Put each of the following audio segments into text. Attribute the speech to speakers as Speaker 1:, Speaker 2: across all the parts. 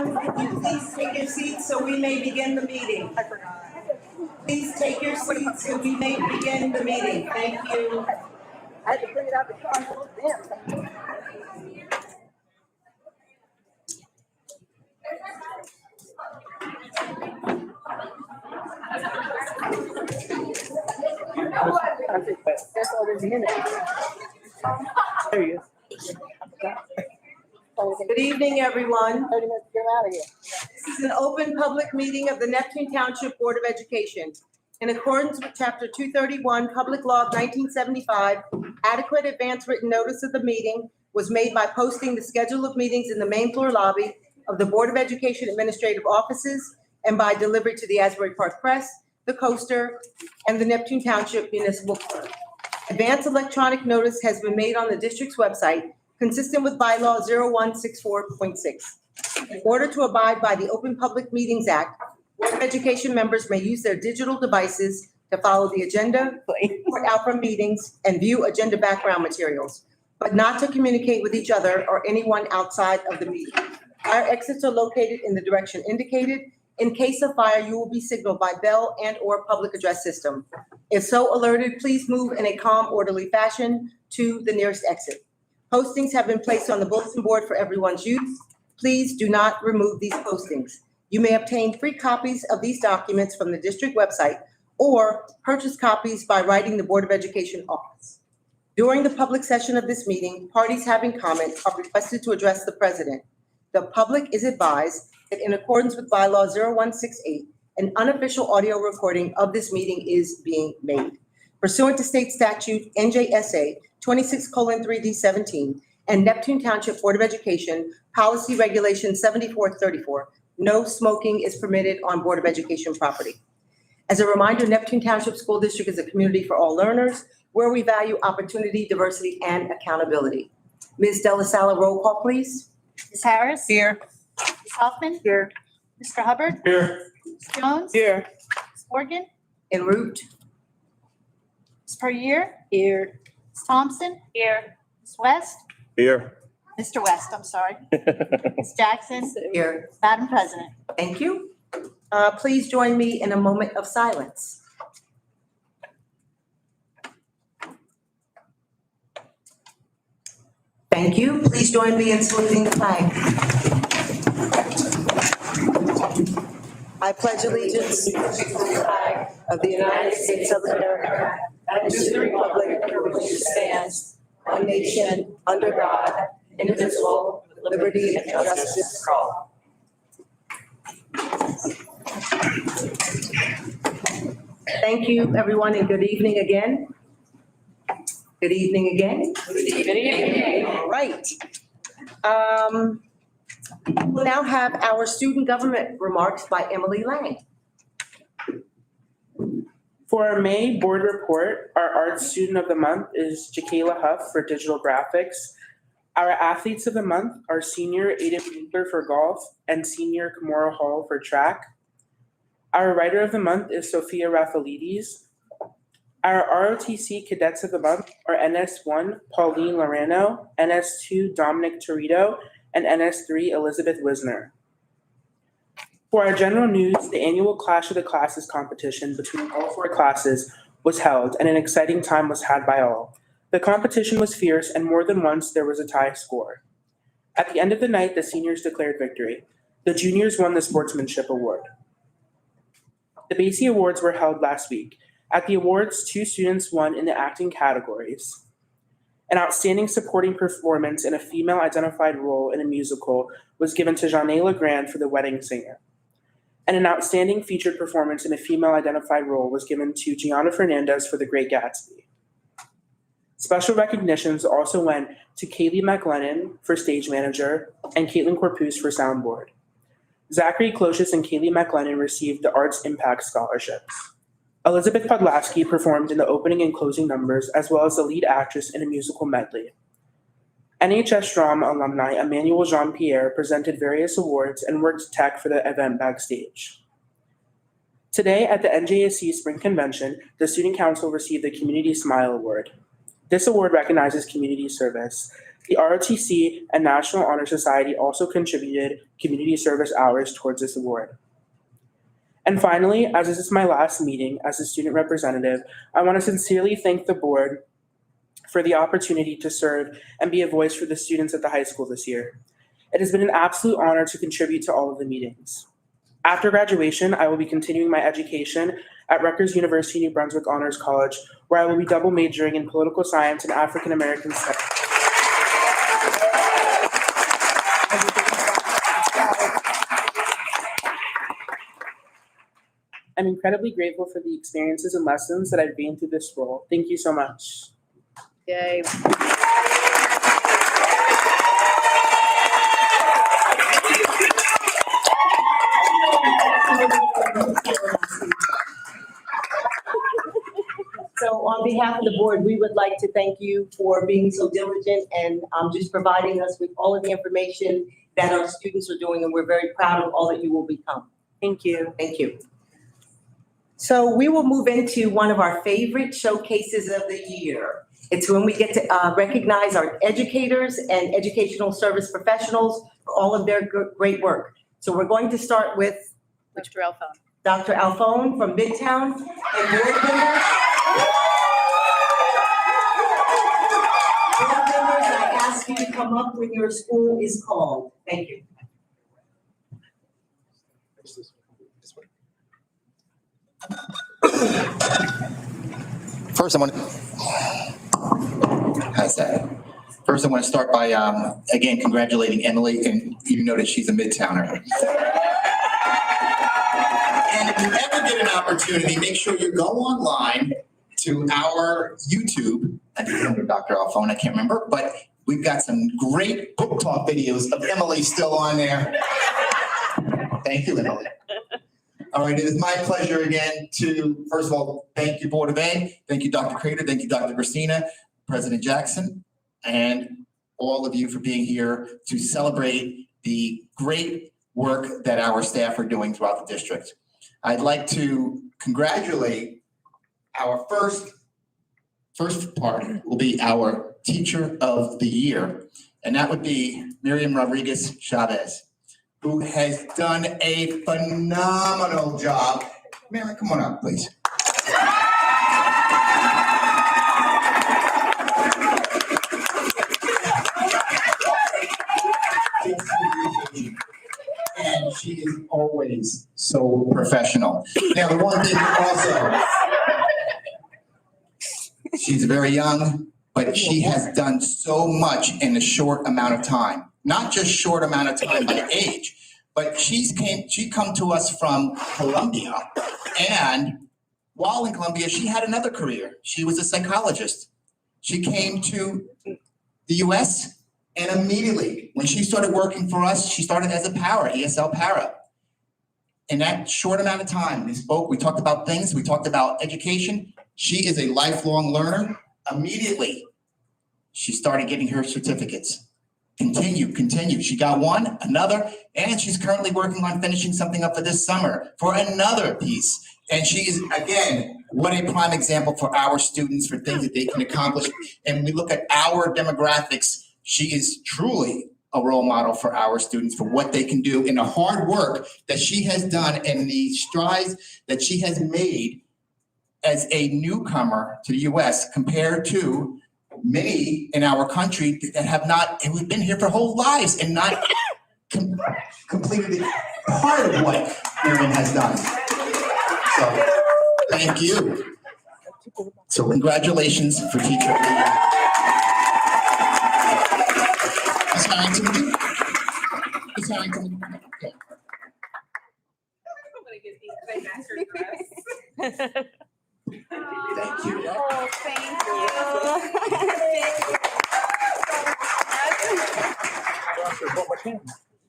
Speaker 1: Could you please take your seats so we may begin the meeting? Please take your seats so we may begin the meeting. Thank you.
Speaker 2: I had to bring it out the car. Damn. That's all there's in it. There he is.
Speaker 1: Good evening, everyone.
Speaker 2: 30 minutes to get out of here.
Speaker 1: This is an open public meeting of the Neptune Township Board of Education. In accordance with Chapter 231, Public Law of 1975, adequate advance written notice of the meeting was made by posting the schedule of meetings in the main floor lobby of the Board of Education administrative offices and by delivery to the Asbury Park Press, the Coaster, and the Neptune Township Municipal Clerk. Advance electronic notice has been made on the district's website, consistent with bylaw 0164.6. In order to abide by the Open Public Meetings Act, Board of Education members may use their digital devices to follow the agenda, report out from meetings, and view agenda background materials, but not to communicate with each other or anyone outside of the meeting. Fire exits are located in the direction indicated. In case of fire, you will be signaled by bell and/or public address system. If so alerted, please move in a calm, orderly fashion to the nearest exit. Postings have been placed on the bulletin board for everyone's use. Please do not remove these postings. You may obtain free copies of these documents from the district website or purchase copies by writing the Board of Education office. During the public session of this meeting, parties having comment are requested to address the president. The public is advised that in accordance with bylaw 0168, an unofficial audio recording of this meeting is being made. Pursuant to state statute NJSA 26:3D17 and Neptune Township Board of Education Policy Regulation 7434, no smoking is permitted on Board of Education property. As a reminder, Neptune Township School District is a community for all learners where we value opportunity, diversity, and accountability. Ms. Della Sala, roll call, please.
Speaker 3: Ms. Harris?
Speaker 1: Here.
Speaker 3: Ms. Hoffman?
Speaker 2: Here.
Speaker 3: Mr. Hubbard?
Speaker 4: Here.
Speaker 3: Ms. Jones?
Speaker 2: Here.
Speaker 3: Ms. Morgan?
Speaker 1: En route.
Speaker 3: Ms. Perrier?
Speaker 2: Here.
Speaker 3: Ms. Thompson? Here. Ms. West?
Speaker 4: Here.
Speaker 3: Mr. West, I'm sorry. Ms. Jackson?
Speaker 1: Here.
Speaker 3: Madam President?
Speaker 1: Thank you. Please join me in a moment of silence. Thank you. Please join me in saluting the flag. I pledge allegiance to the flag of the United States of America and to the republic for which it stands, one nation, under God, indivisible, with liberty and justice for all. Thank you, everyone, and good evening again. Good evening again. Good evening. All right. We'll now have our student government remarks by Emily Lang.
Speaker 5: For our May board report, our art student of the month is Jakayla Huff for digital graphics. Our athletes of the month are senior Aiden Winkler for golf and senior Kimura Hall for track. Our writer of the month is Sophia Raffalides. Our ROTC cadets of the month are NS1 Pauline Lorano, NS2 Dominic Torito, and NS3 Elizabeth Wisner. For our general news, the annual Clash of the Classes competition between all four classes was held, and an exciting time was had by all. The competition was fierce, and more than once there was a tie score. At the end of the night, the seniors declared victory. The juniors won the Sportsmanship Award. The Basie Awards were held last week. At the awards, 2 students won in the acting categories. An outstanding supporting performance in a female-identified role in a musical was given to Janae LeGrand for The Wedding Singer. And an outstanding featured performance in a female-identified role was given to Gianna Fernandez for The Great Gatsby. Special recognitions also went to Kaylee McLennan for Stage Manager and Caitlin Corpus for Soundboard. Zachary Clotius and Kaylee McLennan received the Arts Impact Scholarships. Elizabeth Podlaski performed in the opening and closing numbers, as well as the lead actress in a musical medley. NHS drama alumni Emmanuel Jean-Pierre presented various awards and worked tech for the event backstage. Today at the NJSC Spring Convention, the Student Council received the Community Smile Award. This award recognizes community service. The ROTC and National Honor Society also contributed community service hours towards this award. And finally, as this is my last meeting as a student representative, I want to sincerely thank the board for the opportunity to serve and be a voice for the students at the high school this year. It has been an absolute honor to contribute to all of the meetings. After graduation, I will be continuing my education at Rutgers University New Brunswick Honors College, where I will be double majoring in political science and African American studies. I'm incredibly grateful for the experiences and lessons that I've gained through this role. Thank you so much.
Speaker 2: Yay.
Speaker 1: So on behalf of the board, we would like to thank you for being so diligent and just providing us with all of the information that our students are doing, and we're very proud of all that you will become.
Speaker 2: Thank you.
Speaker 1: Thank you. So we will move into one of our favorite showcases of the year. It's when we get to recognize our educators and educational service professionals for all of their great work. So we're going to start with
Speaker 3: Mr. Alphone.
Speaker 1: Dr. Alphone from Midtown and board members. Board members, I ask you to come up when your school is called. Thank you.
Speaker 4: First, I want to start by, again, congratulating Emily, and you know that she's a Midtowner. And if you ever get an opportunity, make sure you go online to our YouTube. I think under Dr. Alphone, I can't remember, but we've got some great book talk videos of Emily still on there. Thank you, Emily. All right, it is my pleasure again to, first of all, thank you, Board of Ed. Thank you, Dr. Crater. Thank you, Dr. Christina, President Jackson, and all of you for being here to celebrate the great work that our staff are doing throughout the district. I'd like to congratulate our first part will be our Teacher of the Year, and that would be Miriam Rodriguez Chavez, who has done a phenomenal job. Mary, come on up, please. And she is always so professional. Now, the one thing also, she's very young, but she has done so much in a short amount of time. Not just short amount of time by age, but she come to us from Columbia, and while in Columbia, she had another career. She was a psychologist. She came to the US, and immediately when she started working for us, she started as a para, ESL para. In that short amount of time, we talked about things, we talked about education. She is a lifelong learner. Immediately, she started getting her certificates. Continue. She got one, another, and she's currently working on finishing something up for this summer for another piece. And she is, again, what a prime example for our students for things that they can accomplish. And when we look at our demographics, she is truly a role model for our students for what they can do and the hard work that she has done and the strides that she has made as a newcomer to the US compared to many in our country that have not, and we've been here for whole lives and not completed part of what Miriam has done. So, thank you. So, congratulations for Teacher of the Year. Ms. Harrington. Ms. Harrington. Okay. Thank you.
Speaker 3: Oh, thank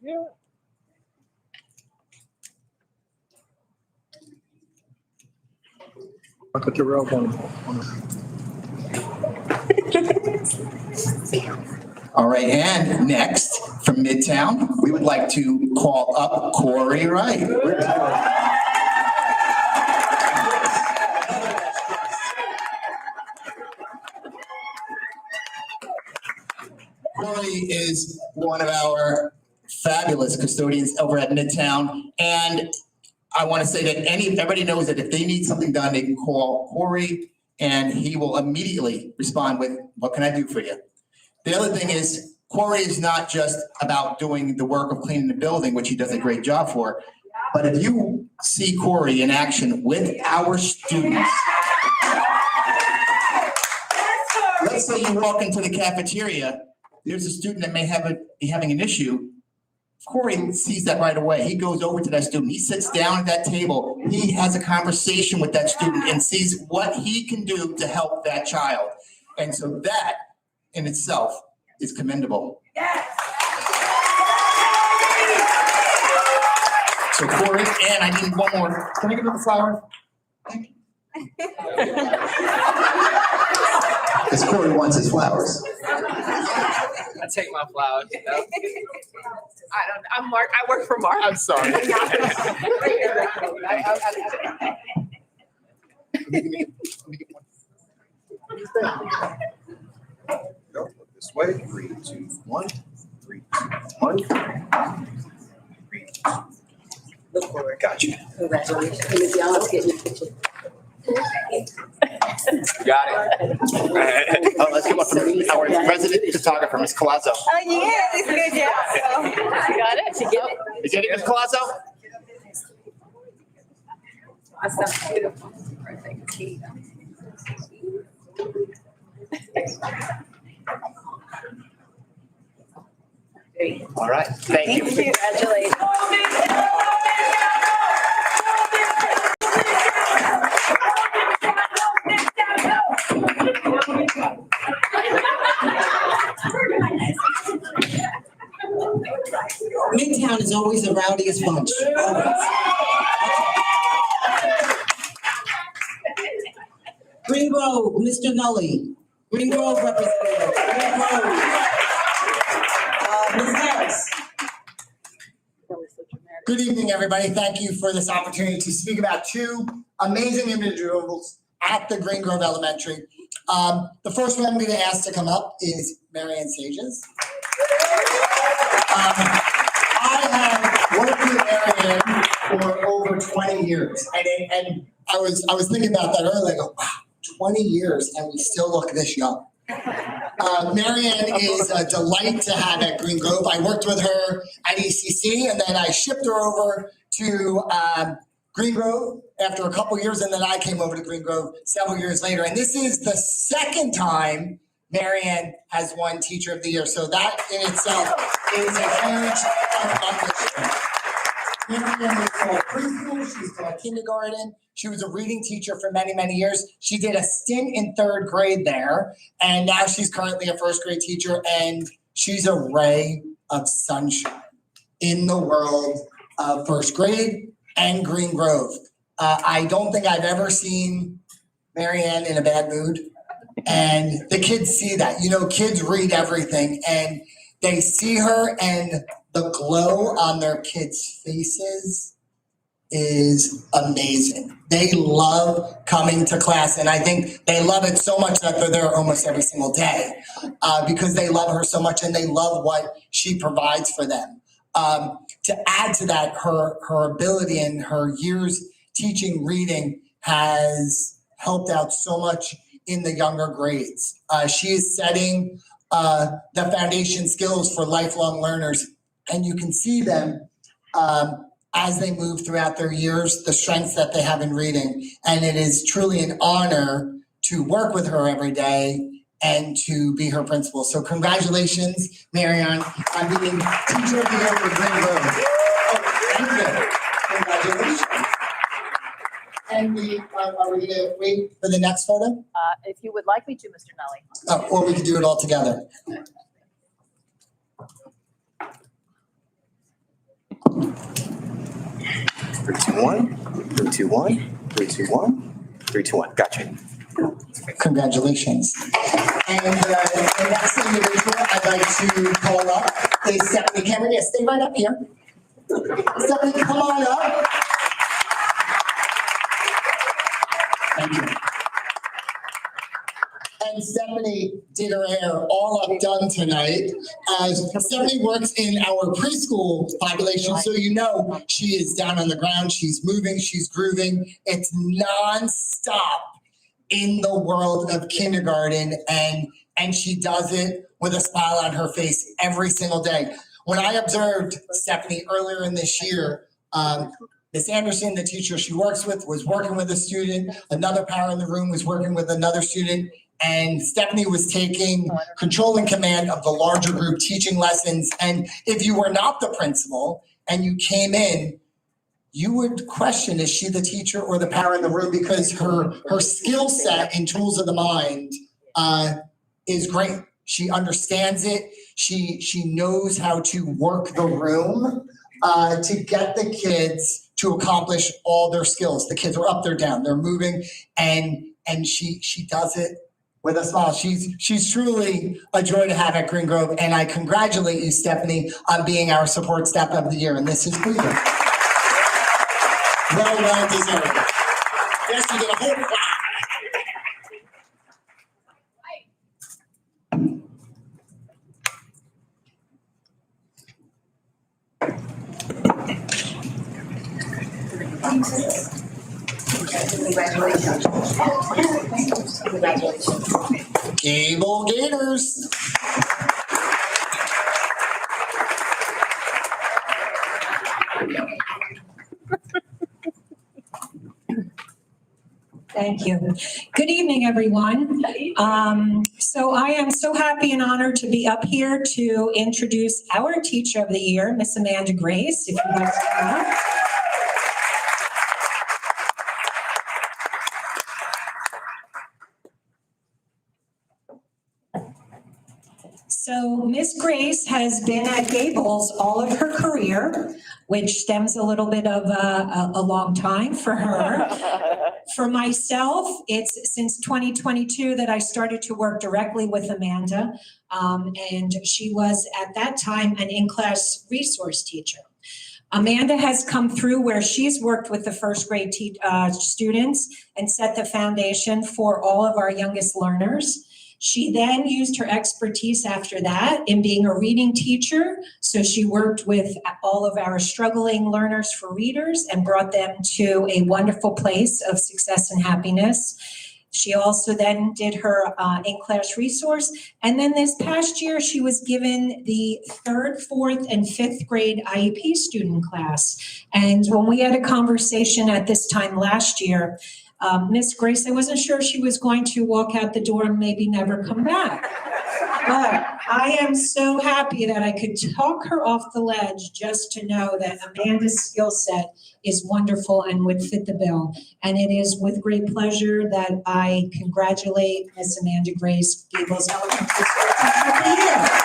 Speaker 3: you.
Speaker 6: Put your robe on.
Speaker 4: All right, and next from Midtown, we would like to call up Corey Wright. Corey Corey is one of our fabulous custodians over at Midtown. And I want to say that everybody knows that if they need something done, they can call Corey and he will immediately respond with, what can I do for you? The other thing is, Corey is not just about doing the work of cleaning the building, which he does a great job for, but if you see Corey in action with our students, let's say you walk into the cafeteria, there's a student that may be having an issue. Corey sees that right away. He goes over to that student. He sits down at that table. He has a conversation with that student and sees what he can do to help that child. And so that in itself is commendable. So Corey, and I need one more. Can I give him the flower? Because Corey wants his flowers.
Speaker 7: I take my flowers, you know?
Speaker 3: I'm Mark, I work for Mark.
Speaker 4: I'm sorry.
Speaker 6: Go this way. 3, 2, 1. 3, 2, 1. 3, 2. Look forward. Gotcha.
Speaker 2: Congratulations. Y'all getting a picture.
Speaker 7: Got it.
Speaker 4: Let's come up from our resident photographer, Ms. Colazzo.
Speaker 3: Oh, yeah, it's good, yeah. You got it? You get it?
Speaker 4: Is it Ms. Colazzo?
Speaker 3: That's beautiful.
Speaker 4: All right, thank you.
Speaker 3: Congratulations.
Speaker 1: Midtown is always the rowdiest bunch. Always. Green Grove, Mr. Nully. Green Grove representative. Green Grove. Ms. Harris.
Speaker 8: Good evening, everybody. Thank you for this opportunity to speak about two amazing individuals at the Green Grove Elementary. The first one I'm going to ask to come up is Marianne Sages. I have worked with Marianne for over 20 years, and I was thinking about that earlier. I go, wow, 20 years, and we still look this young. Marianne is a delight to have at Green Grove. I worked with her at ECC, and then I shipped her over to Green Grove after a couple years, and then I came over to Green Grove several years later. And this is the second time Marianne has won Teacher of the Year, so that in itself is a huge accomplishment. Marianne is taught preschool, she's taught kindergarten. She was a reading teacher for many, many years. She did a stint in 3rd grade there, and now she's currently a 1st grade teacher, and she's a ray of sunshine in the world of 1st grade and Green Grove. I don't think I've ever seen Marianne in a bad mood, and the kids see that. You know, kids read everything, and they see her, and the glow on their kids' faces is amazing. They love coming to class, and I think they love it so much that they're there almost every single day because they love her so much and they love what she provides for them. To add to that, her ability and her years teaching reading has helped out so much in the younger grades. She is setting the foundation skills for lifelong learners, and you can see them as they move throughout their years, the strengths that they have in reading. And it is truly an honor to work with her every day and to be her principal. So congratulations, Marianne, on being Teacher of the Year for Green Grove. Oh, thank you. Congratulations. And are we gonna wait for the next photo?
Speaker 3: If you would like me to, Mr. Nully.
Speaker 8: Or we could do it all together.
Speaker 6: Three, two, 1. 3, 2, 1. 3, 2, 1. 3, 2, 1. Gotcha.
Speaker 8: Congratulations. And the next individual I'd like to call up is Stephanie Cameron. Yeah, stay right up here. Stephanie, come on up. Thank you. and Stephanie did her hair all up done tonight. Stephanie works in our preschool population, so you know she is down on the ground, she's moving, she's grooving. It's nonstop in the world of kindergarten, and she does it with a smile on her face every single day. When I observed Stephanie earlier in this year, Miss Anderson, the teacher she works with, was working with a student. Another parent in the room was working with another student. And Stephanie was taking control and command of the larger group, teaching lessons. And if you were not the principal and you came in, you would question, is she the teacher or the parent in the room? Because her skill set in tools of the mind is great. She understands it. She knows how to work the room to get the kids to accomplish all their skills. The kids are up, they're down, they're moving, and she does it with a smile. She's truly a joy to have at Green Grove, and I congratulate you, Stephanie, on being our support staff of the year, and this is for you. Well deserved. Yes, you did a whole lot. Gable Gators.
Speaker 9: Thank you. Good evening, everyone. So I am so happy and honored to be up here to introduce our Teacher of the Year, Miss Amanda Grace. If you'd like to come up. So Miss Grace has been at Gables all of her career, which stems a little bit of a long time for her. For myself, it's since 2022 that I started to work directly with Amanda. And she was at that time an in-class resource teacher. Amanda has come through where she's worked with the first grade students and set the foundation for all of our youngest learners. She then used her expertise after that in being a reading teacher. So she worked with all of our struggling learners for readers and brought them to a wonderful place of success and happiness. She also then did her in-class resource. And then this past year, she was given the 3rd, 4th, and 5th grade IEP student class. And when we had a conversation at this time last year, Miss Grace, I wasn't sure she was going to walk out the door and maybe never come back. But I am so happy that I could talk her off the ledge just to know that Amanda's skill set is wonderful and would fit the bill. And it is with great pleasure that I congratulate Miss Amanda Grace, Gables Elementary School Teacher of the Year.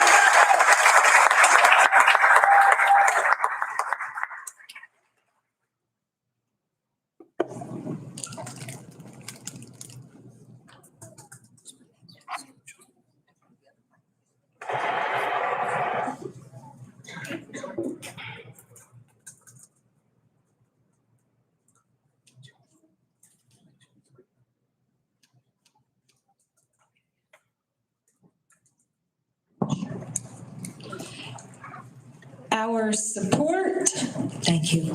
Speaker 9: Our support, thank you,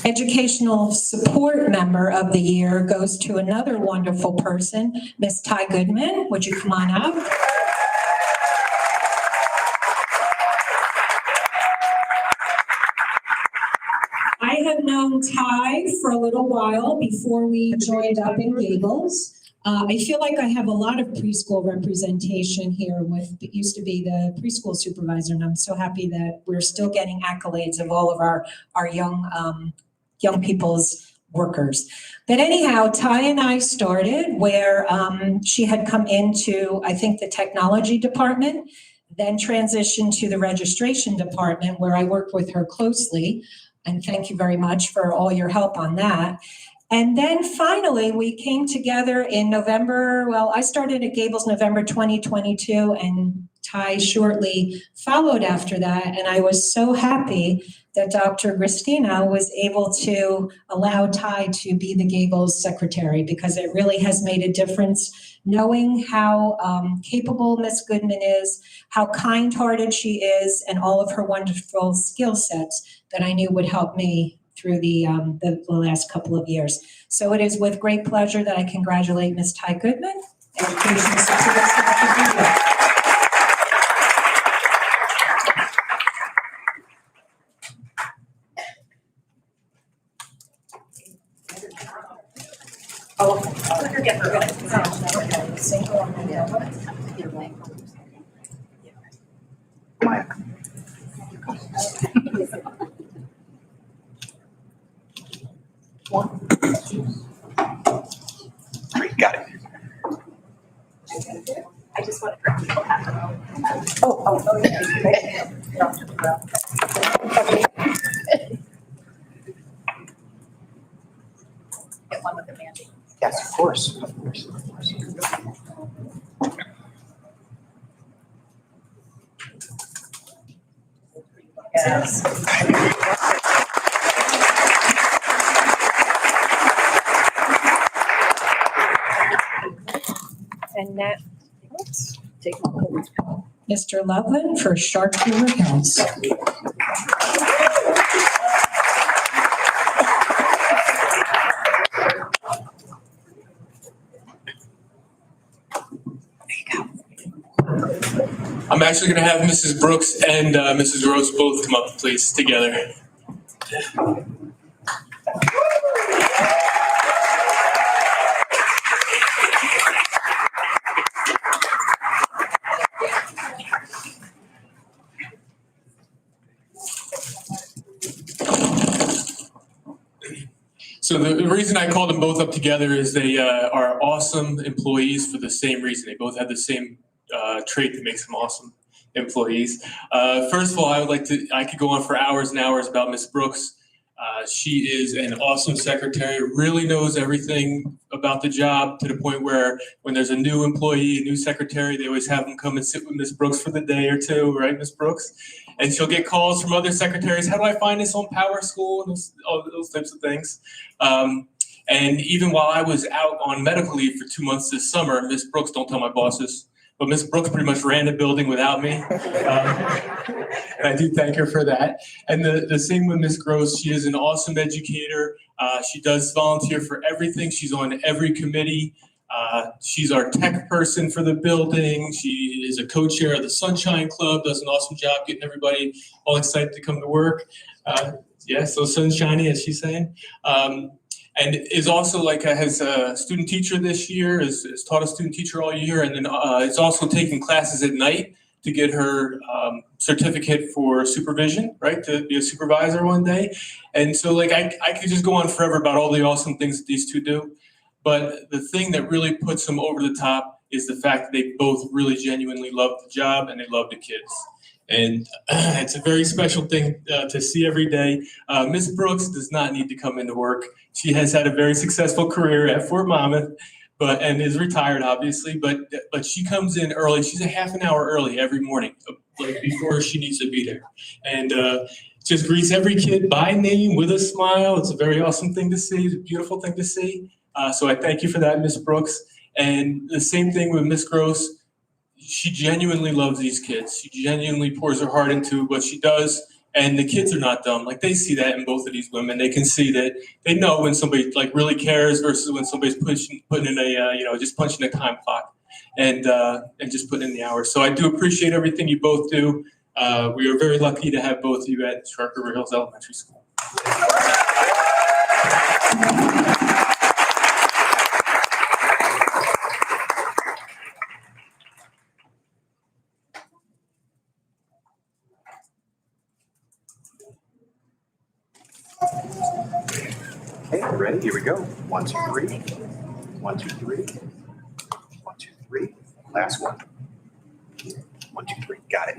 Speaker 9: educational support member of the year goes to another wonderful person, Miss Ty Goodman. Would you come on up? I have known Ty for a little while before we joined up in Gables. I feel like I have a lot of preschool representation here with, it used to be the preschool supervisor, and I'm so happy that we're still getting accolades of all of our young people's workers. But anyhow, Ty and I started where she had come into, I think, the technology department, then transitioned to the registration department where I worked with her closely. And thank you very much for all your help on that. And then finally, we came together in November. Well, I started at Gables November 2022, and Ty shortly followed after that, and I was so happy that Dr. Christina was able to allow Ty to be the Gables secretary, because it really has made a difference knowing how capable Miss Goodman is, how kind-hearted she is, and all of her wonderful skill sets that I knew would help me through the last couple of years. So it is with great pleasure that I congratulate Ms. Ty Goodman, Education Supervisor of the Year.
Speaker 6: Three, got it.
Speaker 3: I just want to. Get one with the Mandy.
Speaker 6: Yes, of course, of course, of course.
Speaker 3: Yes. And that, oops, take my hold.
Speaker 9: Mr. Loveland for Sharp River Hills.
Speaker 10: I'm actually going to have Mrs. Brooks and Mrs. Rose both come up, please, together. So the reason I called them both up together is they are awesome employees for the same reason. They both have the same trait that makes them awesome employees. First of all, I could go on for hours and hours about Miss Brooks. She is an awesome secretary, really knows everything about the job, to the point where when there's a new employee, a new secretary, they always have them come and sit with Miss Brooks for the day or two, right, Miss Brooks? And she'll get calls from other secretaries, how do I find this on Power School, and all those types of things. And even while I was out on medical leave for 2 months this summer, Miss Brooks, don't tell my bosses, but Miss Brooks pretty much ran the building without me. I do thank her for that. And the same with Miss Gross. She is an awesome educator. She does volunteer for everything. She's on every committee. She's our tech person for the building. She is a co-chair of the Sunshine Club, does an awesome job getting everybody all excited to come to work. Yeah, so sunshiny, as she's saying. And is also has a student teacher this year, has taught a student teacher all year, and then is also taking classes at night to get her certificate for supervision, right, to be a supervisor one day. And so I could just go on forever about all the awesome things that these two do. But the thing that really puts them over the top is the fact that they both really genuinely love the job and they love the kids. And it's a very special thing to see every day. Miss Brooks does not need to come into work. She has had a very successful career at Fort Monmouth, and is retired, obviously. But she comes in early. She's a half an hour early every morning, before she needs to be there, and just greets every kid by name with a smile. It's a very awesome thing to see. It's a beautiful thing to see. So I thank you for that, Miss Brooks. And the same thing with Miss Gross. She genuinely loves these kids. She genuinely pours her heart into what she does. And the kids are not dumb. They see that in both of these women. They can see that. They know when somebody really cares versus when somebody's putting in a, just punching a time clock and just putting in the hours. So I do appreciate everything you both do. We are very lucky to have both of you at Sharp River Hills Elementary School.
Speaker 6: Okay, ready? Here we go. 1, 2, 3. 1, 2, 3. 1, 2, 3. Last one. 1, 2, 3. Got it.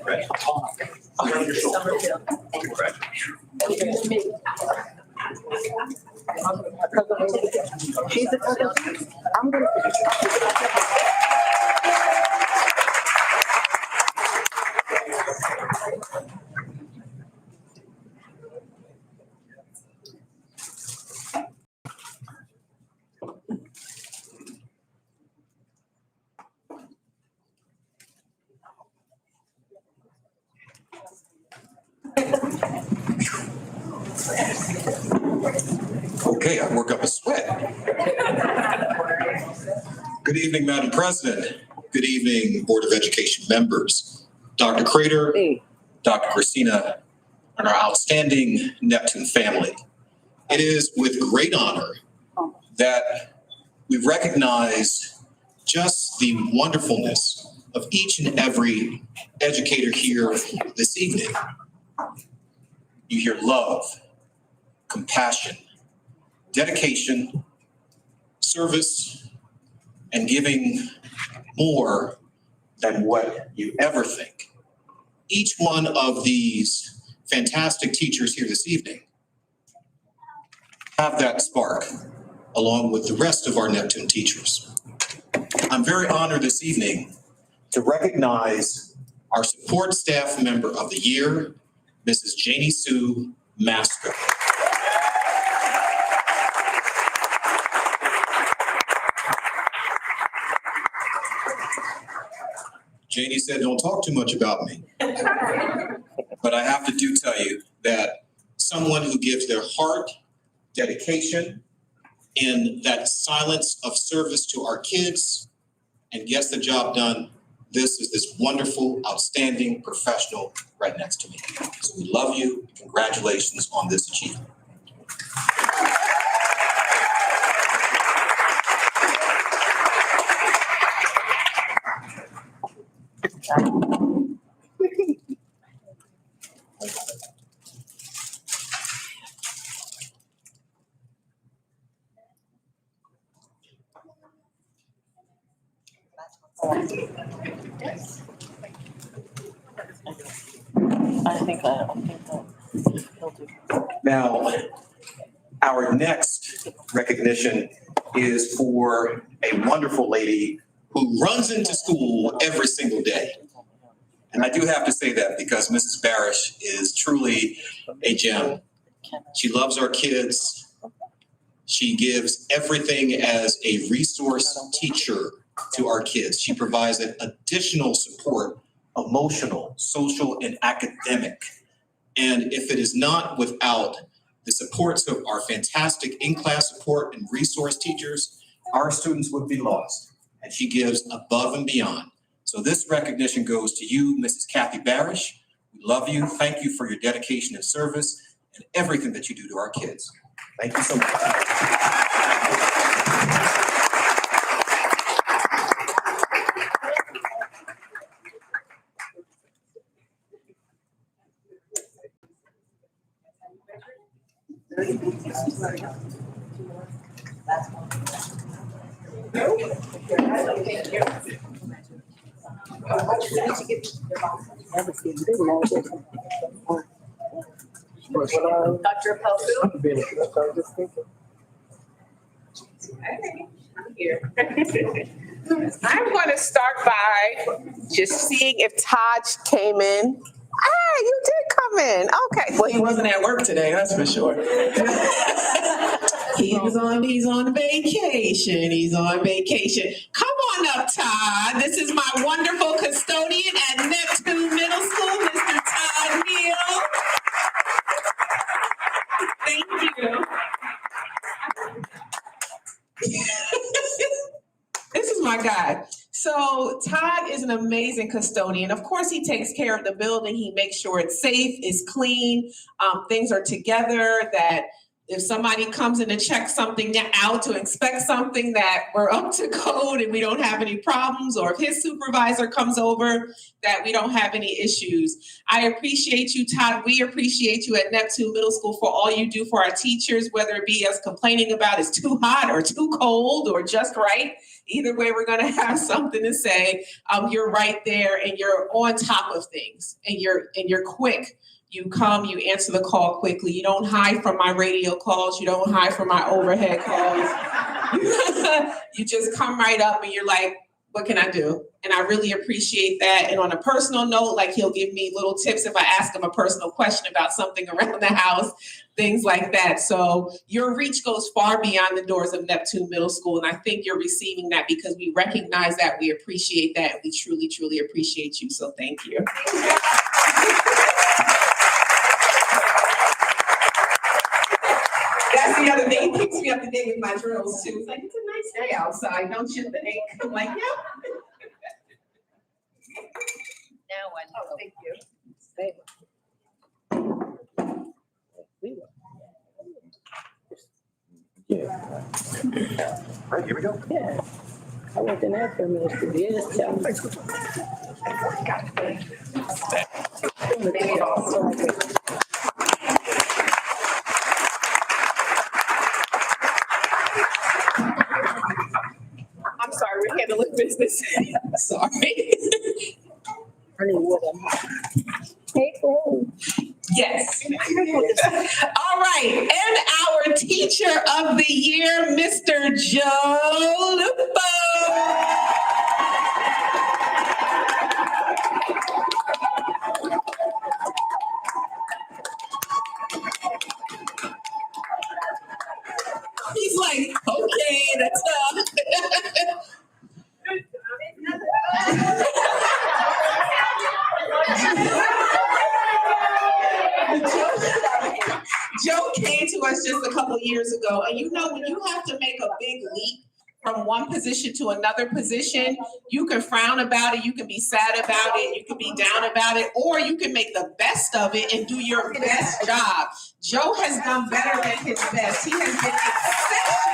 Speaker 6: Ready? Around your shoulder.
Speaker 3: She's a cousin. I'm gonna.
Speaker 11: Okay, I work up a sweat. Good evening, Madam President. Good evening, Board of Education members, Dr. Crater, Dr. Christina, and our outstanding Neptune family. It is with great honor that we recognize just the wonderfulness of each and every educator here this evening. You hear love, compassion, dedication, service, and giving more than what you ever think. Each one of these fantastic teachers here this evening have that spark along with the rest of our Neptune teachers. I'm very honored this evening to recognize our support staff member of the year, Mrs. Janie Sue Masker. Janie said, don't talk too much about me. But I have to tell you that someone who gives their heart, dedication, in that silence of service to our kids and gets the job done, this is this wonderful, outstanding professional right next to me. So we love you. Congratulations on this achievement.
Speaker 2: I think he'll do.
Speaker 11: Now, our next recognition is for a wonderful lady who runs into school every single day. And I do have to say that because Mrs. Barish is truly a gem. She loves our kids. She gives everything as a resource teacher to our kids. She provides an additional support, emotional, social, and academic. And if it is not without the supports of our fantastic in-class support and resource teachers, our students would be lost. And she gives above and beyond. So this recognition goes to you, Mrs. Kathy Barish. We love you. Thank you for your dedication and service and everything that you do to our kids. Thank you so much.
Speaker 3: Dr. Pelsu?
Speaker 2: I'm here. I'm going to start by just seeing if Todd came in. Hey, you did come in. Okay.
Speaker 12: Well, he wasn't at work today, that's for sure. He's on vacation. He's on vacation. Come on up, Todd. This is my wonderful custodian at Neptune Middle School, Mr. Todd Neal. Thank you. This is my guy. So Todd is an amazing custodian. Of course, he takes care of the building. He makes sure it's safe, it's clean, things are together, that if somebody comes in to check something out, to inspect something, that we're up to code and we don't have any problems, or if his supervisor comes over, that we don't have any issues. I appreciate you, Todd. We appreciate you at Neptune Middle School for all you do for our teachers, whether it be us complaining about it's too hot or too cold or just right. Either way, we're going to have something to say. You're right there and you're on top of things, and you're quick. You come, you answer the call quickly. You don't hide from my radio calls. You don't hide from my overhead calls. You just come right up and you're like, what can I do? and I really appreciate that. And on a personal note, like he'll give me little tips if I ask him a personal question about something around the house, things like that. So your reach goes far beyond the doors of Neptune Middle School, and I think you're receiving that because we recognize that, we appreciate that, and we truly, truly appreciate you. So thank you. That's the other thing. He keeps me up to date with my drills too. He's like, it's a nice day outside, don't you think? I'm like, yeah.
Speaker 3: Now I know.
Speaker 12: Oh, thank you.
Speaker 6: All right, here we go.
Speaker 3: Yeah. I went in there for a minute to be honest.
Speaker 12: I'm sorry, we're handling business. Sorry.
Speaker 3: I need water. Hey, oh.
Speaker 12: Yes. All right, and our teacher of the year, Mr. Joe Lupo. He's like, okay, that's Joe came to us just a couple years ago, and you know, when you have to make a big leap from one position to another position, you can frown about it, you can be sad about it, you can be down about it, or you can make the best of it and do your best job. Joe has done better than his best. He has been exceptional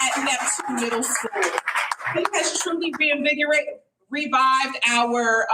Speaker 12: at Neptune Middle School. He has truly revived our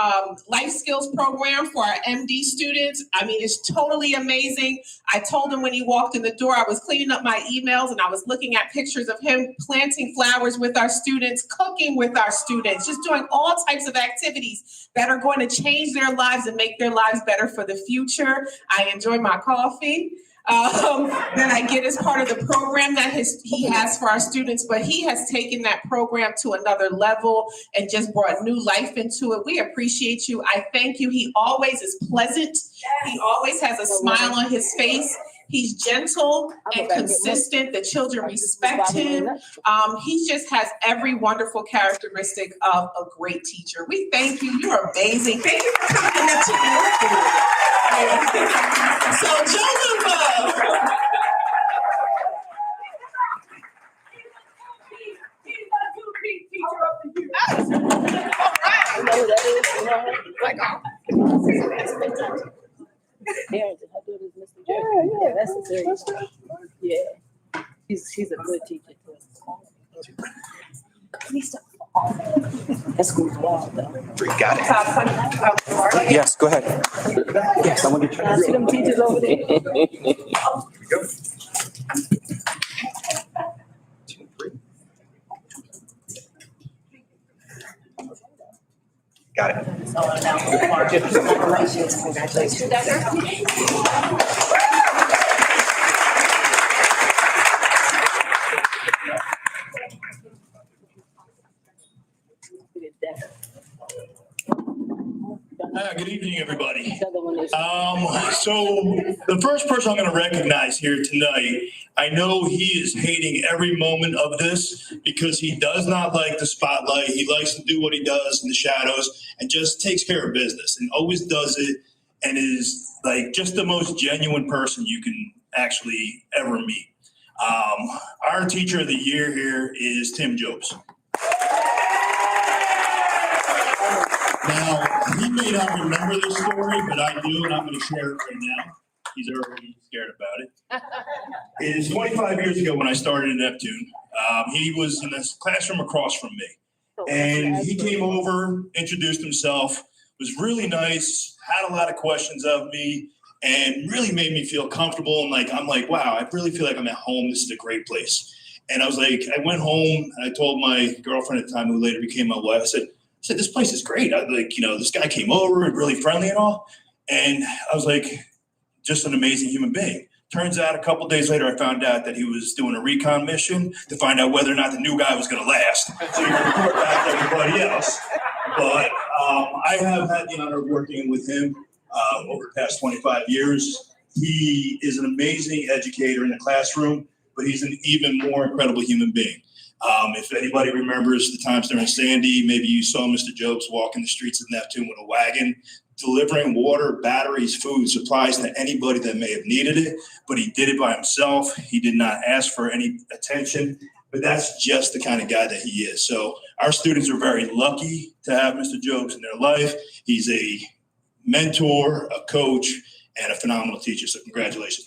Speaker 12: life skills program for our MD students. I mean, it's totally amazing. I told him when he walked in the door, I was cleaning up my emails and I was looking at pictures of him planting flowers with our students, cooking with our students, just doing all types of activities that are going to change their lives and make their lives better for the future. I enjoy my coffee. That I get as part of the program that he has for our students, but he has taken that program to another level and just brought new life into it. We appreciate you. I thank you. He always is pleasant. He always has a smile on his face. He's gentle and consistent. The children respect him. He just has every wonderful characteristic of a great teacher. We thank you. You're amazing. Thank you for coming to Neptune Middle School. So, Joe Lupo.
Speaker 3: I know that is, you know, like, her daughter is Mr. Jerry. Yeah, that's a serious. Yeah, she's a good teacher too. That school's wild though.
Speaker 6: Got it. Yes, go ahead. Yes, I'm gonna get you.
Speaker 3: I see them teachers over there.
Speaker 6: Here we go. 2, 3. Got it.
Speaker 3: Congratulations.
Speaker 13: Good evening, everybody. So the first person I'm going to recognize here tonight, I know he is hating every moment of this because he does not like the spotlight. He likes to do what he does in the shadows and just takes care of business and always does it and is like just the most genuine person you can actually ever meet. Our teacher of the year here is Tim Jobs. Now, he may not remember this story, but I do, and I'm going to share it right now. He's already scared about it. It is 25 years ago when I started in Neptune. He was in this classroom across from me. And he came over, introduced himself, was really nice, had a lot of questions of me, and really made me feel comfortable. And I'm like, wow, I really feel like I'm at home. This is a great place. And I was like, I went home and I told my girlfriend at the time, who later became my wife, I said, this place is great. This guy came over, really friendly and all. And I was like, just an amazing human being. Turns out a couple days later, I found out that he was doing a recon mission to find out whether or not the new guy was going to last. So he could report back to everybody else. But I have had the honor of working with him over the past 25 years. He is an amazing educator in the classroom, but he's an even more incredible human being. If anybody remembers the times during Sandy, maybe you saw Mr. Jobs walking the streets of Neptune with a wagon, delivering water, batteries, food, supplies to anybody that may have needed it, but he did it by himself. He did not ask for any attention, but that's just the kind of guy that he is. So our students are very lucky to have Mr. Jobs in their life. He's a mentor, a coach, and a phenomenal teacher. So congratulations.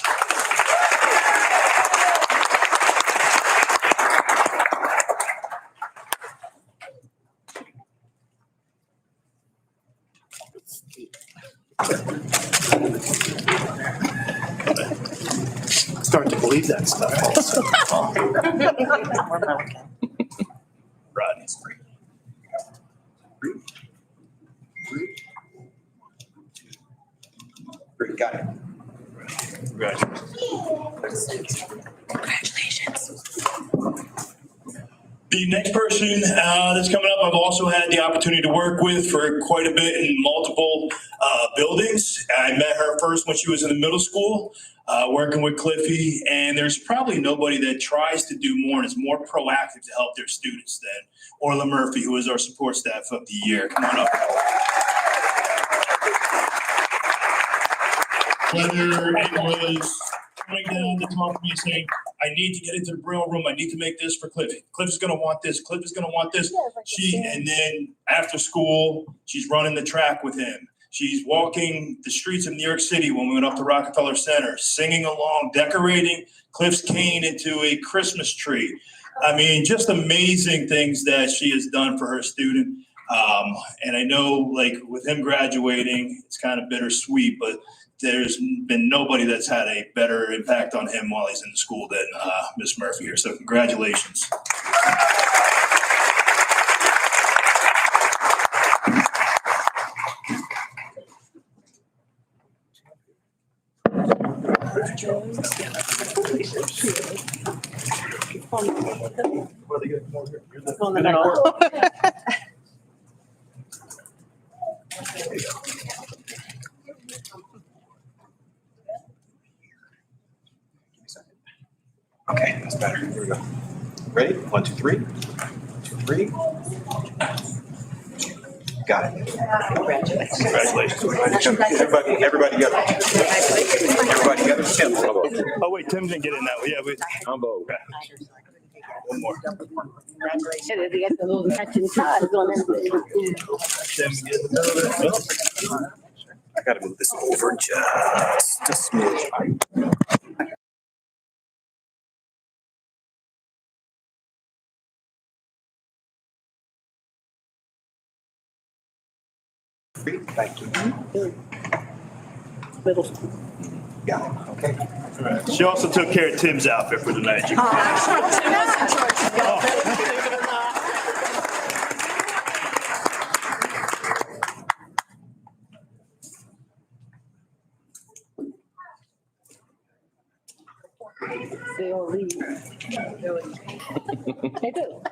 Speaker 6: Start to believe that stuff also.
Speaker 13: Rodney's great.
Speaker 11: Great, got it.
Speaker 13: Congratulations. The next person that's coming up, I've also had the opportunity to work with for quite a bit in multiple buildings. I met her first when she was in the middle school, working with Cliffy, and there's probably nobody that tries to do more and is more proactive to help their students than Orla Murphy, who is our support staff of the year. Come on up. Whether it was coming down to talk to me saying, I need to get into the Braille room, I need to make this for Cliffy. Cliff is gonna want this, Cliff is gonna want this. And then after school, she's running the track with him. She's walking the streets of New York City when we went up to Rockefeller Center, singing along, decorating Cliff's cane into a Christmas tree. I mean, just amazing things that she has done for her student. And I know, like, with him graduating, it's kind of bittersweet, but there's been nobody that's had a better impact on him while he's in school than Miss Murphy here. So congratulations.
Speaker 11: Okay, that's better. Here we go. Ready? 1, 2, 3. 1, 2, 3. Got it.
Speaker 13: Congratulations.
Speaker 11: Everybody together. Everybody together. Tim.
Speaker 13: Oh, wait, Tim didn't get in that one. Yeah, wait. Okay. One more.
Speaker 3: Congratulations. They got the little matching ties on them.
Speaker 13: Tim, get another.
Speaker 11: I gotta move this over just a smidge. Thank you.
Speaker 3: Middle school.
Speaker 11: Got it. Okay.
Speaker 13: All right. She also took care of Tim's outfit for the night. You
Speaker 3: They'll leave. They do.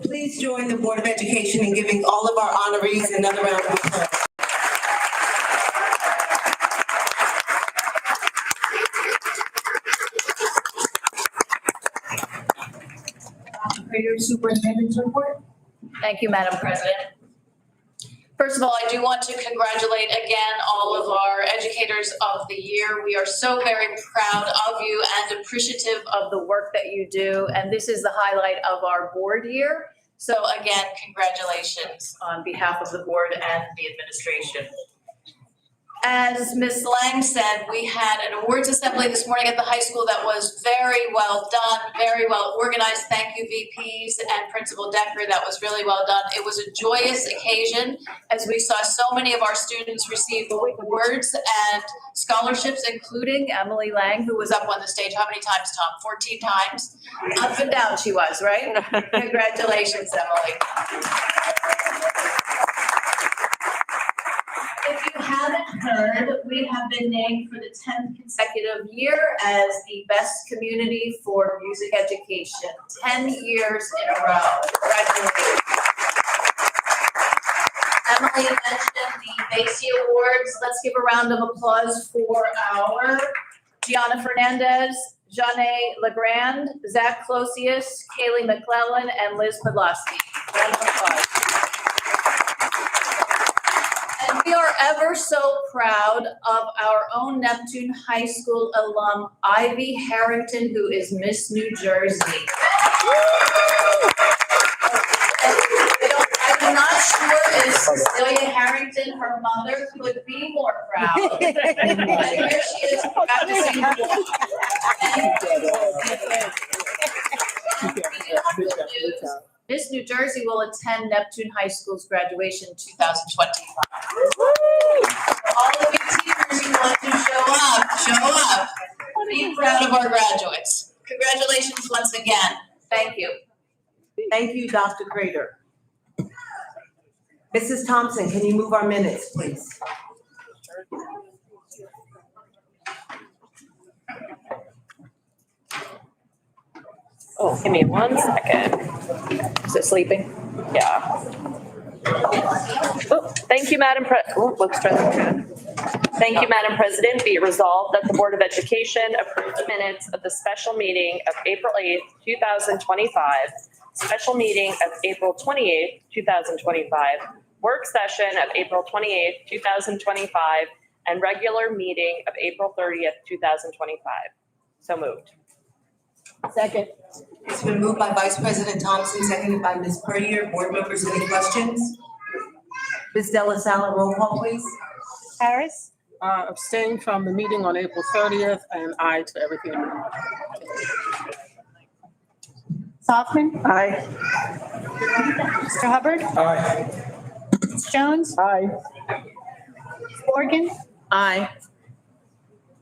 Speaker 1: Please join the Board of Education in giving all of our honorees another round of applause. Superintendent's report.
Speaker 14: Thank you, Madam President. First of all, I do want to congratulate again all of our educators of the year. We are so very proud of you and appreciative of the work that you do. And this is the highlight of our board year. So again, congratulations on behalf of the board and the administration. As Ms. Lang said, we had an awards assembly this morning at the high school that was very well done, very well organized. Thank you, VPs and Principal Decker. That was really well done. It was a joyous occasion as we saw so many of our students receive awards and scholarships, including Emily Lang, who was up on the stage. How many times, Tom? 14 times? Up and down she was, right? Congratulations, Emily. If you haven't heard, we have been named for the 10th consecutive year as the best community for music education, 10 years in a row. Congratulations. Emily mentioned the BASI Awards. Let's give a round of applause for our Gianna Fernandez, Janae Legrand, Zach Closius, Kaylee McClellan, and Liz Podlosky. Round of applause. And we are ever so proud of our own Neptune High School alum, Ivy Harrington, who is Miss New Jersey. I'm not sure if Cecilia Harrington, her mother, could be more proud. But here she is practicing. Miss New Jersey will attend Neptune High School's graduation 2025. All of you teachers who want to show up. Be proud of our graduates. Congratulations once again. Thank you.
Speaker 1: Thank you, Dr. Crater. Mrs. Thompson, can you move our minutes, please?
Speaker 15: Oh, give me 1 second. Is it sleeping? Yeah. Oh, thank you, Madam looks good. Thank you, Madam President. Be it resolved that the Board of Education approve the minutes of the special meeting of April 8th, 2025, special meeting of April 28th, 2025, work session of April 28th, 2025, and regular meeting of April 30th, 2025. So moved.
Speaker 1: Second. It's been moved by Vice President Thompson, seconded by Ms. Puryear. Board members, any questions? Ms. Della Sala, roll call, please.
Speaker 3: Harris? Abstain from the meeting on April 30th and aye to everything.
Speaker 16: Softman?
Speaker 3: Aye.
Speaker 16: Mr. Hubbard?
Speaker 3: Aye.
Speaker 16: Ms. Jones?
Speaker 3: Aye.
Speaker 16: Ms. Morgan?
Speaker 3: Aye.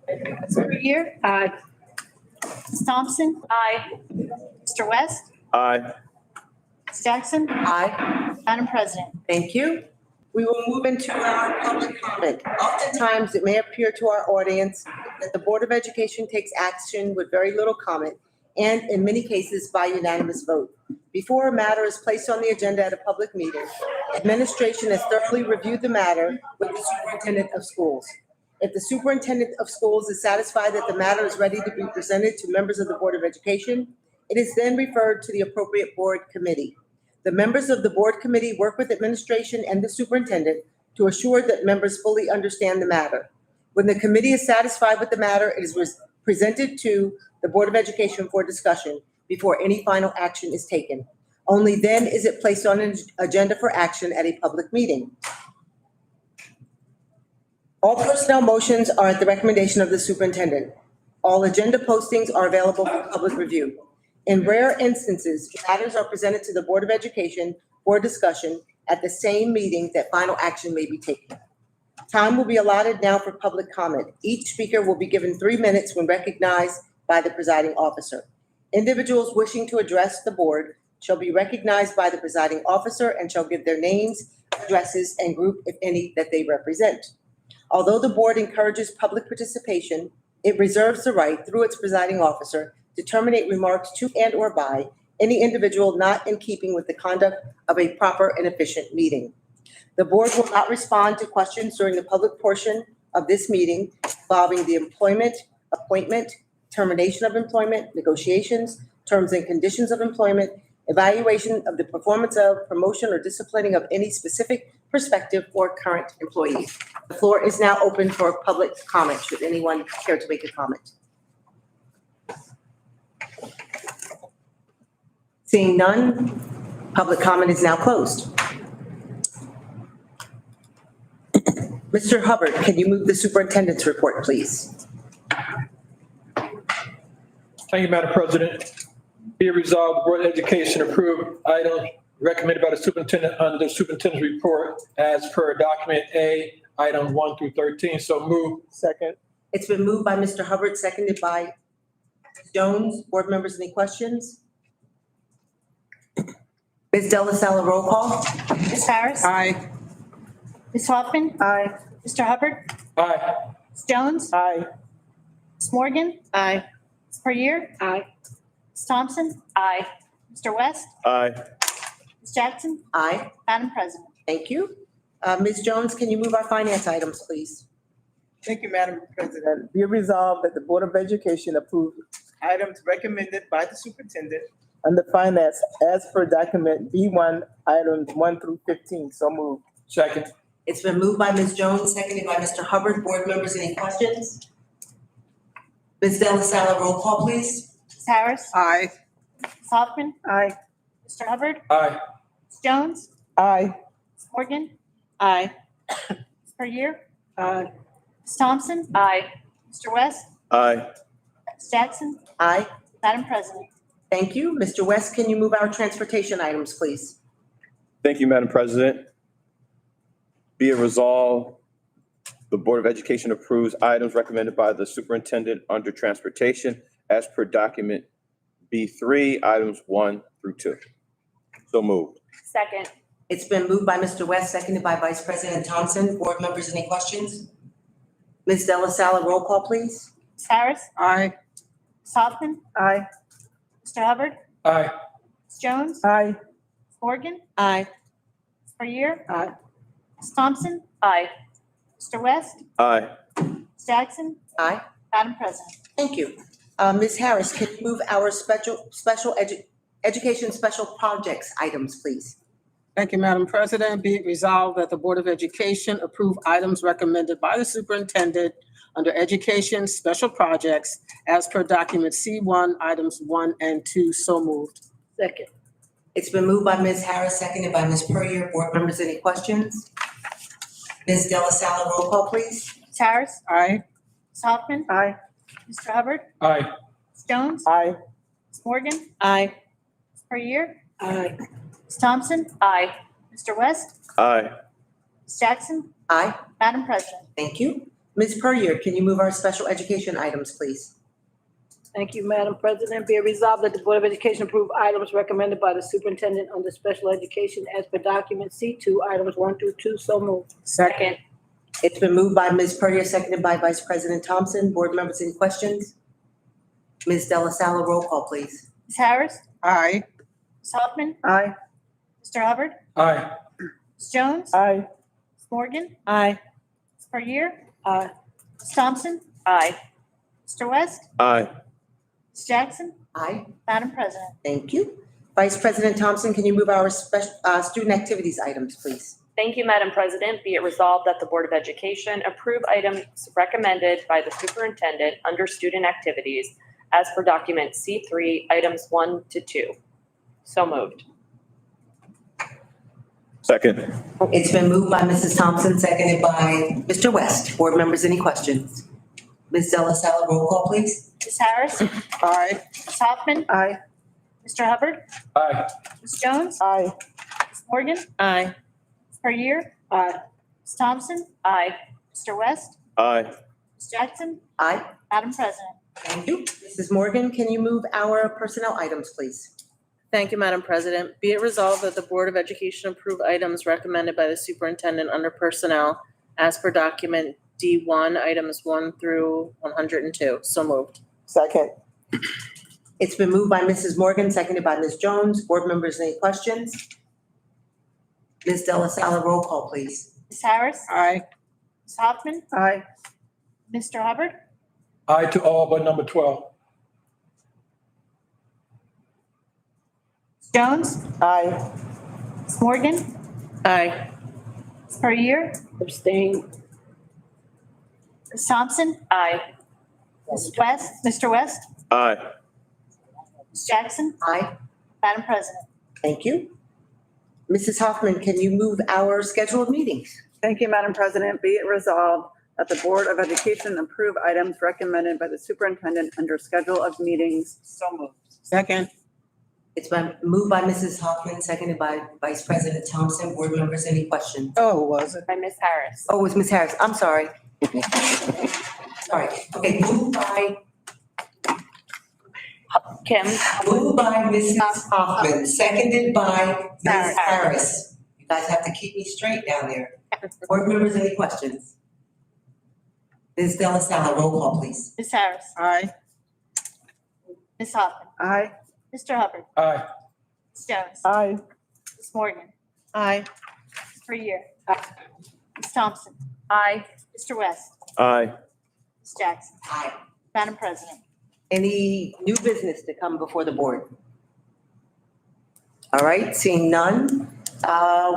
Speaker 16: Ms. Puryear?
Speaker 3: Aye.
Speaker 16: Ms. Thompson?
Speaker 15: Aye.
Speaker 16: Mr. West?
Speaker 6: Aye.
Speaker 16: Ms. Jackson?
Speaker 1: Aye.
Speaker 16: Madam President?
Speaker 1: Thank you. We will move into our public comment. Oftentimes, it may appear to our audience that the Board of Education takes action with very little comment, and in many cases, by unanimous vote. Before a matter is placed on the agenda at a public meeting, administration has thoroughly reviewed the matter with the superintendent of schools. If the superintendent of schools is satisfied that the matter is ready to be presented to members of the Board of Education, it is then referred to the appropriate board committee. The members of the board committee work with administration and the superintendent to assure that members fully understand the matter. When the committee is satisfied with the matter, it is presented to the Board of Education for discussion before any final action is taken. Only then is it placed on an agenda for action at a public meeting. All personnel motions are at the recommendation of the superintendent. All agenda postings are available for public review. In rare instances, matters are presented to the Board of Education for discussion at the same meeting that final action may be taken. Time will be allotted now for public comment. Each speaker will be given 3 minutes when recognized by the presiding officer. Individuals wishing to address the board shall be recognized by the presiding officer and shall give their names, addresses, and group, if any, that they represent. Although the board encourages public participation, it reserves the right, through its presiding officer, to terminate remarks to and/or by any individual not in keeping with the conduct of a proper and efficient meeting. The board will not respond to questions during the public portion of this meeting involving the employment, appointment, termination of employment, negotiations, terms and conditions of employment, evaluation of the performance of, promotion, or disciplining of any specific prospective or current employee. The floor is now open for public comment, should anyone care to make a comment. Seeing none, public comment is now closed. Mr. Hubbard, can you move the superintendent's report, please?
Speaker 17: Thank you, Madam President. Be it resolved, the Board of Education approved items recommended by the superintendent under the superintendent's report as per document A, items 1 through 13. So move. Second.
Speaker 1: It's been moved by Mr. Hubbard, seconded by Ms. Jones. Board members, any questions? Ms. Della Sala, roll call.
Speaker 16: Ms. Harris?
Speaker 3: Aye.
Speaker 16: Ms. Hoffman?
Speaker 3: Aye.
Speaker 16: Mr. Hubbard?
Speaker 17: Aye.
Speaker 16: Ms. Jones?
Speaker 3: Aye.
Speaker 16: Ms. Morgan?
Speaker 3: Aye.
Speaker 16: Ms. Perrier?
Speaker 3: Aye.
Speaker 16: Ms. Thompson?
Speaker 15: Aye.
Speaker 16: Mr. West?
Speaker 6: Aye.
Speaker 16: Ms. Jackson?
Speaker 1: Aye.
Speaker 16: Madam President?
Speaker 1: Thank you. Ms. Jones, can you move our finance items, please?
Speaker 3: Thank you, Madam President. Be it resolved that the Board of Education approve items recommended by the superintendent under finance as per document B1, items 1 through 15. So moved.
Speaker 17: Second.
Speaker 1: It's been moved by Ms. Jones, seconded by Mr. Hubbard. Board members, any questions? Ms. Della Sala, roll call, please.
Speaker 16: Ms. Harris?
Speaker 3: Aye.
Speaker 16: Ms. Hoffman?
Speaker 3: Aye.
Speaker 16: Mr. Hubbard?
Speaker 17: Aye.
Speaker 16: Ms. Jones?
Speaker 3: Aye.
Speaker 16: Ms. Morgan?
Speaker 3: Aye.
Speaker 16: Ms. Perrier?
Speaker 3: Aye.
Speaker 16: Ms. Thompson?
Speaker 15: Aye.
Speaker 16: Mr. West?
Speaker 6: Aye.
Speaker 16: Ms. Jackson?
Speaker 1: Aye.
Speaker 16: Madam President?
Speaker 1: Thank you. Mr. West, can you move our transportation items, please?
Speaker 6: Thank you, Madam President. Be it resolved, the Board of Education approves items recommended by the superintendent under transportation as per document B3, items 1 through 2. So moved.
Speaker 15: Second.
Speaker 1: It's been moved by Mr. West, seconded by Vice President Thompson. Board members, any questions? Ms. Della Sala, roll call, please.
Speaker 16: Ms. Harris?
Speaker 3: Aye.
Speaker 16: Ms. Hoffman?
Speaker 3: Aye.
Speaker 16: Mr. Hubbard?
Speaker 17: Aye.
Speaker 16: Ms. Jones?
Speaker 3: Aye.
Speaker 16: Ms. Morgan?
Speaker 3: Aye.
Speaker 16: Ms. Perrier?
Speaker 3: Aye.
Speaker 16: Ms. Thompson?
Speaker 15: Aye.
Speaker 16: Mr. West?
Speaker 6: Aye.
Speaker 16: Ms. Jackson?
Speaker 1: Aye.
Speaker 16: Madam President?
Speaker 1: Thank you. Ms. Harris, can you move our education special projects items, please?
Speaker 3: Thank you, Madam President. Be it resolved that the Board of Education approve items recommended by the superintendent under education special projects as per document C1, items 1 and 2. So moved.
Speaker 16: Second.
Speaker 1: It's been moved by Ms. Harris, seconded by Ms. Perrier. Board members, any questions? Ms. Della Sala, roll call, please.
Speaker 16: Ms. Harris?
Speaker 3: Aye.
Speaker 16: Ms. Hoffman?
Speaker 3: Aye.
Speaker 16: Mr. Hubbard?
Speaker 17: Aye.
Speaker 16: Ms. Jones?
Speaker 3: Aye.
Speaker 16: Ms. Morgan?
Speaker 3: Aye.
Speaker 16: Ms. Perrier?
Speaker 3: Aye.
Speaker 16: Ms. Thompson?
Speaker 15: Aye.
Speaker 16: Mr. West?
Speaker 6: Aye.
Speaker 16: Ms. Jackson?
Speaker 1: Aye.
Speaker 16: Madam President?
Speaker 1: Thank you. Ms. Perrier, can you move our special education items, please?
Speaker 3: Thank you, Madam President. Be it resolved that the Board of Education approve items recommended by the superintendent under special education as per document C2, items 1 through 2. So moved.
Speaker 15: Second.
Speaker 1: It's been moved by Ms. Perrier, seconded by Vice President Thompson. Board members, any questions? Ms. Della Sala, roll call, please.
Speaker 16: Ms. Harris?
Speaker 3: Aye.
Speaker 16: Ms. Hoffman?
Speaker 3: Aye.
Speaker 16: Mr. Hubbard?
Speaker 17: Aye.
Speaker 16: Ms. Jones?
Speaker 3: Aye.
Speaker 16: Ms. Morgan?
Speaker 3: Aye.
Speaker 16: Ms. Perrier?
Speaker 3: Aye.
Speaker 16: Ms. Thompson?
Speaker 15: Aye.
Speaker 16: Mr. West?
Speaker 6: Aye.
Speaker 16: Ms. Jackson?
Speaker 1: Aye.
Speaker 16: Madam President?
Speaker 1: Thank you. Vice President Thompson, can you move our student activities items, please?
Speaker 15: Thank you, Madam President. Be it resolved that the Board of Education approve items recommended by the superintendent under student activities as per document C3, items 1 to 2. So moved.
Speaker 6: Second.
Speaker 1: It's been moved by Mrs. Thompson, seconded by Mr. West. Board members, any questions? Ms. Della Sala, roll call, please.
Speaker 16: Ms. Harris?
Speaker 3: Aye.
Speaker 16: Ms. Hoffman?
Speaker 3: Aye.
Speaker 16: Mr. Hubbard?
Speaker 17: Aye.
Speaker 16: Ms. Jones?
Speaker 3: Aye.
Speaker 16: Ms. Morgan?
Speaker 3: Aye.
Speaker 16: Ms. Perrier?
Speaker 3: Aye.
Speaker 16: Ms. Thompson?
Speaker 15: Aye.
Speaker 16: Mr. West?
Speaker 6: Aye.
Speaker 16: Ms. Jackson?
Speaker 1: Aye.
Speaker 16: Madam President?
Speaker 1: Thank you. Mrs. Morgan, can you move our personnel items, please?
Speaker 3: Thank you, Madam President. Be it resolved that the Board of Education approve items recommended by the superintendent under personnel as per document D1, items 1 through 102. So moved. Second.
Speaker 1: It's been moved by Mrs. Morgan, seconded by Ms. Jones. Board members, any questions? Ms. Della Sala, roll call, please.
Speaker 16: Ms. Harris?
Speaker 3: Aye.
Speaker 16: Ms. Hoffman?
Speaker 3: Aye.
Speaker 16: Mr. Hubbard?
Speaker 17: Aye to all but number 12.
Speaker 16: Ms. Jones?
Speaker 3: Aye.
Speaker 16: Ms. Morgan?
Speaker 3: Aye.
Speaker 16: Ms. Perrier?
Speaker 3: Abstain.
Speaker 16: Ms. Thompson?
Speaker 15: Aye.
Speaker 16: Mr. West?
Speaker 6: Aye.
Speaker 16: Ms. Jackson?
Speaker 1: Aye.
Speaker 16: Madam President?
Speaker 1: Thank you. Mrs. Hoffman, can you move our scheduled meetings?
Speaker 3: Thank you, Madam President. Be it resolved that the Board of Education approve items recommended by the superintendent under schedule of meetings. So moved. Second.
Speaker 1: It's been moved by Mrs. Hoffman, seconded by Vice President Thompson. Board members, any questions?
Speaker 3: Oh, was it?
Speaker 15: By Ms. Harris.
Speaker 1: Oh, it was Ms. Harris. I'm sorry. Sorry. Okay, moved by
Speaker 15: Kim.
Speaker 1: Mrs. Hoffman, seconded by Ms. Harris. You guys have to keep me straight down there. Board members, any questions? Ms. Delasala, roll call, please.
Speaker 16: Ms. Harris.
Speaker 3: Aye.
Speaker 16: Ms. Hoffman.
Speaker 3: Aye.
Speaker 16: Mr. Hubbard.
Speaker 17: Aye.
Speaker 16: Ms. Jones.
Speaker 3: Aye.
Speaker 16: Ms. Morgan.
Speaker 1: Aye.
Speaker 16: Mr. Year. Ms. Thompson.
Speaker 15: Aye.
Speaker 16: Mr. West.
Speaker 6: Aye.
Speaker 16: Ms. Jackson.
Speaker 1: Aye.
Speaker 16: Madam President.
Speaker 1: Any new business to come before the board? All right, seeing none,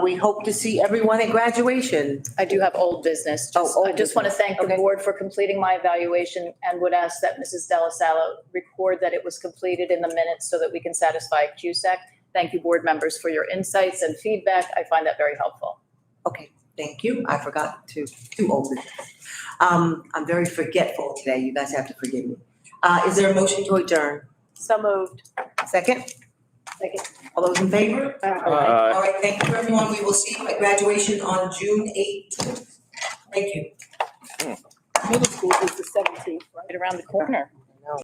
Speaker 1: we hope to see everyone at graduation.
Speaker 15: I do have old business. I just want to thank the board for completing my evaluation and would ask that Mrs. Delasala record that it was completed in the minutes so that we can satisfy CUSAC. Thank you, board members, for your insights and feedback. I find that very helpful.
Speaker 1: Okay, thank you. I forgot to do old business. I'm very forgetful today. You guys have to forgive me. Is there a motion to adjourn?
Speaker 15: So moved.
Speaker 1: Second?
Speaker 15: Second.
Speaker 1: All those in favor?
Speaker 6: Aye.
Speaker 1: All right, thank you, everyone. We will see you at graduation on June 18th. Thank you.
Speaker 15: Middle school is the 17th, right around the corner.